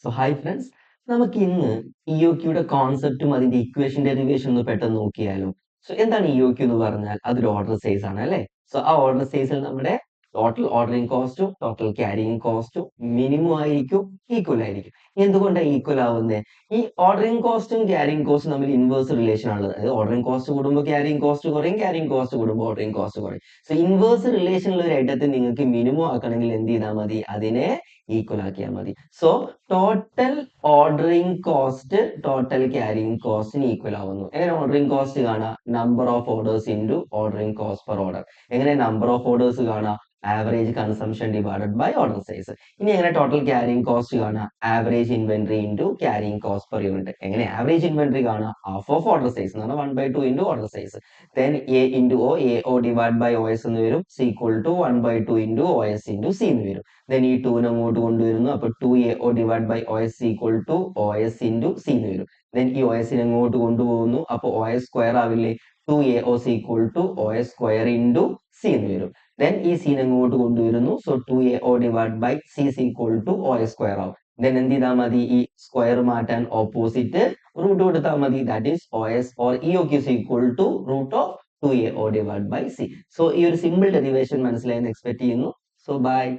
So hi friends, നമുക്ക് ഇന്ന് ഇഒക്യുടെ കോൺസെപ്റ്റും അതിന്റെ ഇക്വേഷൻ ഡെറിവേഷൻ ഒന്ന് പെട്ടെന്ന് നോക്കിയാലോ. സോ എന്താണ് ഇഒക്യു എന്ന് പറഞ്ഞാൽ അതൊരു ഓർഡർ സൈസ് ആണ് അല്ലേ. സോ ആ ഓർഡർ സൈസിൽ നമ്മുടെ ടോട്ടൽ ഓർഡറിംഗ് കോസ്റ്റും ടോട്ടൽ ക്യാരിയിങ് കോസ്റ്റും മിനിമം ആയിരിക്കും, ഈക്വൽ ആയിരിക്കും. എന്തുകൊണ്ടാണ് ഈക്വൽ ആവുന്നത്? ഈ ഓർഡറിംഗ് കോസ്റ്റും ക്യാരിയിങ് കോസ്റ്റും തമ്മിൽ ഇൻവേഴ്സ് റിലേഷൻ ആണുള്ളത്. അതായത് ഓർഡറിംഗ് കോസ്റ്റ് കൂടുമ്പോൾ ക്യാരിയിങ് കോസ്റ്റ് കുറയും, ക്യാരിയിങ് കോസ്റ്റ് കൂടുമ്പോൾ ഓർഡറിംഗ് കോസ്റ്റ് കുറയും. സോ ഇൻവേഴ്സ് റിലേഷനിൽ ഒരു ഐറ്റത്തെ നിങ്ങൾക്ക് മിനിമം ആക്കണമെങ്കിൽ എന്ത് ചെയ്താൽ മതി? അതിനെ ഈക്വൽ ആക്കിയാൽ മതി. So total ordering cost total carrying കോസ്റ്റിന് ഈക്വൽ ആവുന്നു. എങ്ങനെ ഓർഡറിംഗ് കോസ്റ്റ് കാണാം? Number of orders into ordering cost per order. എങ്ങനെ നമ്പർ ഓഫ് ഓർഡേഴ്സ് കാണാം? Average consumption divided by order size. ഇനി എങ്ങനെ ടോട്ടൽ ക്യാരിയിങ് കോസ്റ്റ് കാണാം? Average inventory into carrying cost per unit. എങ്ങനെ ആവറേജ് ഇൻവെന്ററി കാണാം? Half of order size എന്ന് പറഞ്ഞാൽ 1/2 into order size. Then A into O, A O divide by O S എന്ന് വരും. C equal to 1/2 into O S into C എന്ന് വരും. Then ഈ 2 അങ്ങോട്ട് കൊണ്ടുവരുന്നു. അപ്പൊ 2AO divide by OS equal to OS into C എന്ന് വരും. ദെൻ ഈ OS അങ്ങോട്ട് കൊണ്ടുപോകുന്നു. അപ്പൊ OS സ്ക്വയർ ആവില്ലേ? 2AOs equal to OS square into C എന്ന് വരും. ദെൻ ഈ സി അങ്ങോട്ട് കൊണ്ടുവരുന്നു. So 2AO divide by C equal to OS square ആവും. ദെൻ എന്ത് ചെയ്താൽ മതി? ഈ സ്ക്വയർ മാറ്റാൻ ഓപ്പോസിറ്റ് റൂട്ട് കൊടുത്താൽ മതി. That is OS or EOQ equal to root of 2AO divide by c. So ഈ ഒരു സിമ്പിൾ ഡെറിവേഷൻ മനസ്സിലായെന്ന് എക്സ്പെക്ട് ചെയ്യുന്നു. So bye.